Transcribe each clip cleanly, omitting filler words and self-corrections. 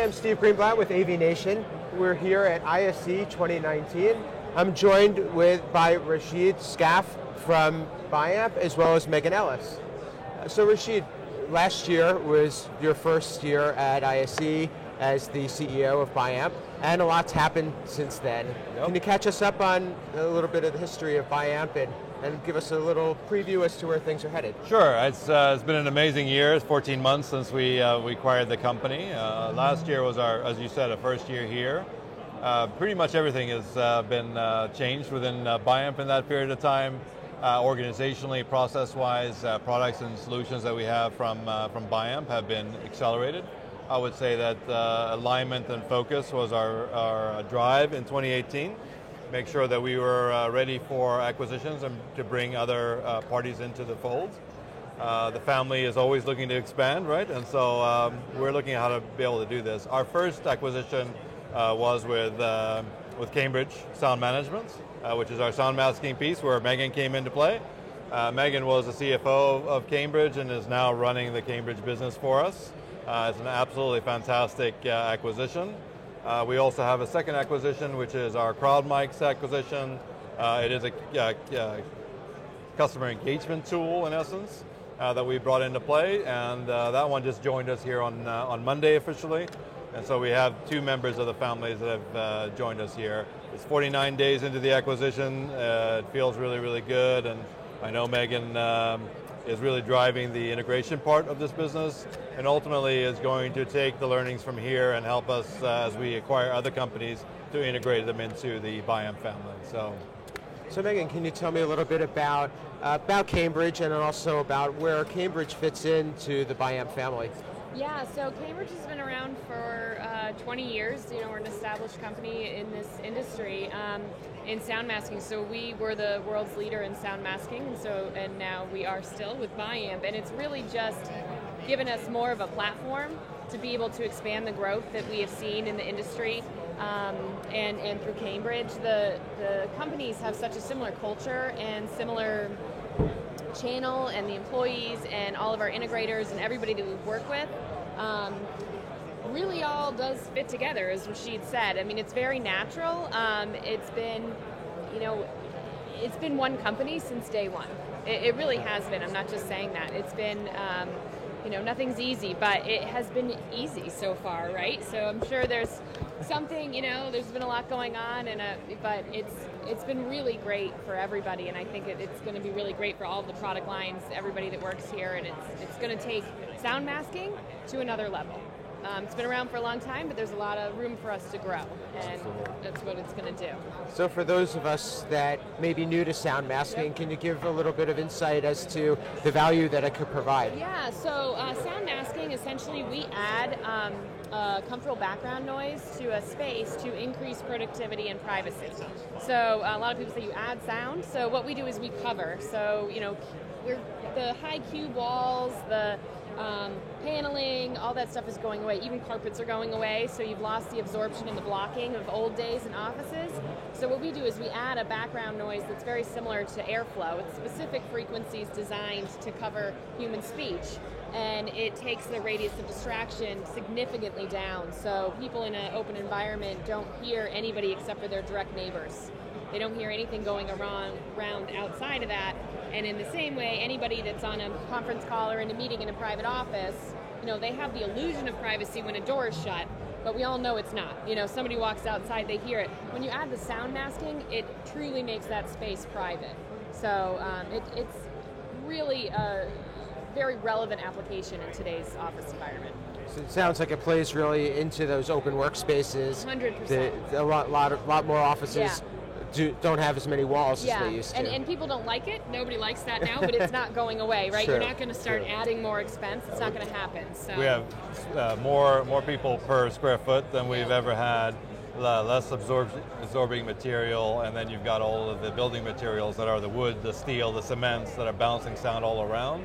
I'm Steve Greenblatt with AV Nation. We're here at ISE 2019. I'm joined by Rashid Scaff from Biamp, as well as Megan Ellis. So Rashid, last year was your first year at ISE as the CEO of Biamp, and a lot's happened since then. Yep. Can you catch us up on a little bit of the history of Biamp and give us a little preview as to where things are headed? Sure. It's been an amazing year. It's 14 months since we acquired the company. Last year was as you said, a first year here. Pretty much everything has been changed within Biamp in that period of time. Organizationally, process-wise, products and solutions that we have from Biamp have been accelerated. I would say that alignment and focus was our drive in 2018. Make sure that we were ready for acquisitions and to bring other parties into the fold. The family is always looking to expand, right? And so we're looking at how to be able to do this. Our first acquisition was with Cambridge Sound Management, which is our sound masking piece where Megan came into play. Megan was the CFO of Cambridge and is now running the Cambridge business for us. It's an absolutely fantastic acquisition. We also have a second acquisition, which is our CrowdMics acquisition. It is a customer engagement tool, in essence, that we brought into play, and that one just joined us here on Monday officially. And so we have two members of the families that have joined us here. It's 49 days into the acquisition. It feels really, really good, and I know Megan is really driving the integration part of this business, and ultimately is going to take the learnings from here and help us as we acquire other companies to integrate them into the Biamp family. So Megan, can you tell me a little bit about Cambridge and also about where Cambridge fits into the Biamp family? Yeah, so Cambridge has been around for 20 years. You know, we're an established company in this industry in sound masking. So we were the world's leader in sound masking, and now we are still with Biamp. And it's really just given us more of a platform to be able to expand the growth that we have seen in the industry. And through Cambridge, the companies have such a similar culture and similar channel, and the employees and all of our integrators and everybody that we work with really all does fit together, as Rashid said. I mean, it's very natural. It's been one company since day one. It really has been. I'm not just saying that. It's been, nothing's easy, but it has been easy so far, right? So I'm sure there's something, there's been a lot going on, but it's been really great for everybody, and I think it's going to be really great for all of the product lines, everybody that works here, and it's going to take sound masking to another level. It's been around for a long time, but there's a lot of room for us to grow, and that's what it's going to do. So for those of us that may be new to sound masking, Can you give a little bit of insight as to the value that it could provide? Yeah, so sound masking, essentially we add comfortable background noise to a space to increase productivity and privacy. So a lot of people say you add sound, so what we do is we cover. So, we're the high cube walls, the paneling, all that stuff is going away. Even carpets are going away, so you've lost the absorption and the blocking of old days in offices. So what we do is we add a background noise that's very similar to airflow. It's specific frequencies designed to cover human speech, and it takes the radius of distraction significantly down. So people in an open environment don't hear anybody except for their direct neighbors. They don't hear anything going around outside of that. And in the same way, anybody that's on a conference call or in a meeting in a private office, they have the illusion of privacy when a door is shut, but we all know it's not. Somebody walks outside, they hear it. When you add the sound masking, it truly makes that space private. So it's really a very relevant application in today's office environment. So it sounds like it plays really into those open workspaces. 100%. A lot more offices. Yeah. Don't have as many walls as they used to. And people don't like it. Nobody likes that now, but it's not going away, right? Sure. You're not going to start adding more expense. It's not going to happen. So we have more people per square foot than we've ever had. Less absorbing material, and then you've got all of the building materials that are the wood, the steel, the cements that are bouncing sound all around.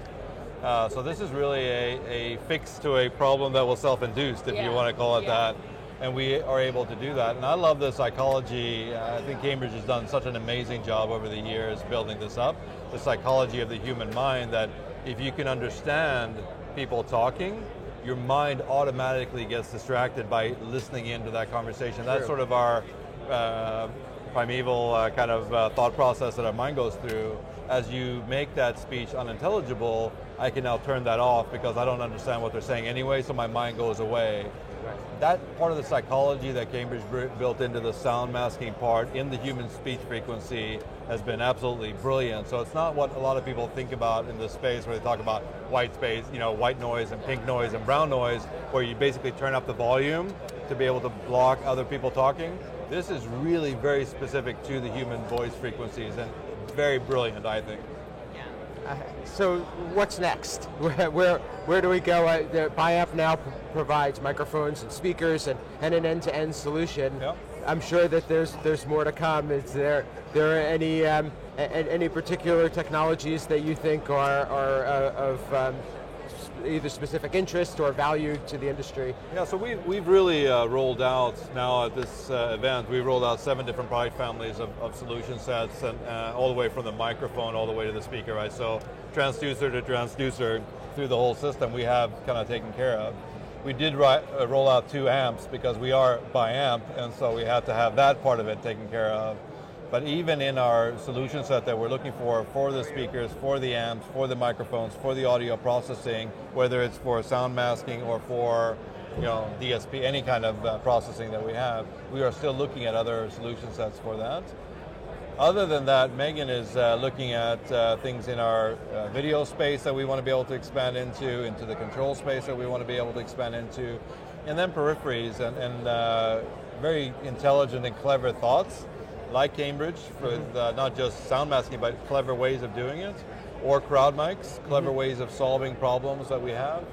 So this is really a fix to a problem that was self-induced, if you want to call it that. And we are able to do that. And I love the psychology. I think Cambridge has done such an amazing job over the years building this up. The psychology of the human mind, that if you can understand people talking, your mind automatically gets distracted by listening into that conversation. That's sort of our primeval kind of thought process that our mind goes through. As you make that speech unintelligible, I can now turn that off because I don't understand what they're saying anyway, so my mind goes away. Right. That part of the psychology that Cambridge built into the sound masking part in the human speech frequency has been absolutely brilliant. So it's not what a lot of people think about in this space where they talk about white space, white noise and pink noise and brown noise, where you basically turn up the volume to be able to block other people talking. This is really very specific to the human voice frequencies and very brilliant, I think. So what's next? Where do we go? Biamp now provides microphones and speakers and an end-to-end solution. Yep. I'm sure that there's more to come. Is there any particular technologies that you think are of either specific interest or value to the industry? Yeah, so we've really rolled out now at this event, we rolled out 7 different product families of solution sets, and all the way from the microphone all the way to the speaker, right? So transducer to transducer through the whole system we have kind of taken care of. We did roll out 2 amps because we are Biamp, and so we had to have that part of it taken care of. But even in our solution set that we're looking for the speakers, for the amps, for the microphones, for the audio processing, whether it's for sound masking or for DSP, any kind of processing that we have, we are still looking at other solution sets for that. Other than that, Megan is looking at things in our video space that we want to be able to expand into the control space that we want to be able to expand into, and then peripheries and very intelligent and clever thoughts, like Cambridge, with not just sound masking, but clever ways of doing it, or crowd mics, clever ways of solving problems that we have.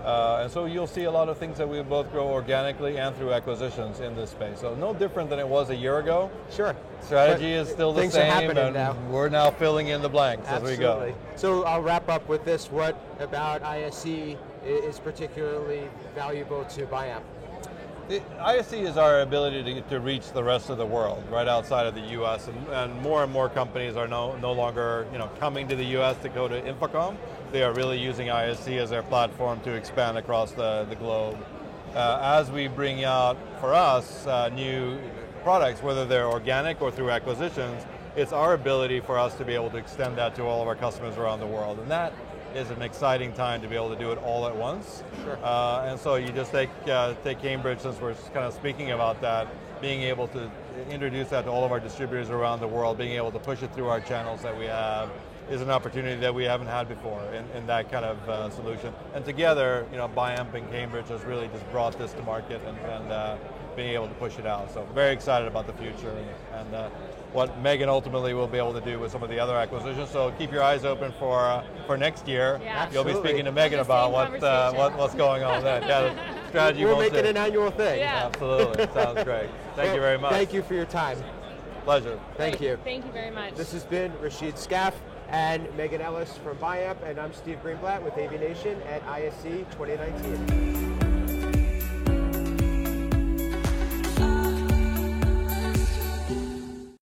And so you'll see a lot of things that we both grow organically and through acquisitions in this space. So no different than it was a year ago. Sure. Strategy is still the same, and now. We're now filling in the blanks as we go. So I'll wrap up with this. What about ISE is particularly valuable to Biamp? ISE is our ability to reach the rest of the world, right outside of the U.S. And more companies are no longer coming to the U.S. to go to InfoComm. They are really using ISE as their platform to expand across the globe. As we bring out, for us, new products, whether they're organic or through acquisitions, it's our ability for us to be able to extend that to all of our customers around the world. And that is an exciting time to be able to do it all at once. Sure. And so you just take Cambridge, since we're kind of speaking about that, being able to introduce that to all of our distributors around the world, being able to push it through our channels that we have, is an opportunity that we haven't had before in that kind of solution. And together, Biamp and Cambridge has really just brought this to market and being able to push it out. So very excited about the future and what Megan ultimately will be able to do with some of the other acquisitions. So keep your eyes open for next year. Yeah. You'll be speaking to Megan about what's going on then. Yeah, the strategy. We'll make it an annual thing. Yeah. Absolutely. Sounds great. Thank you very much. Thank you for your time. Pleasure. Thank you. Thank you very much. This has been Rashid Skaff and Megan Ellis from Biamp, and I'm Steve Greenblatt with AV Nation at ISE 2019.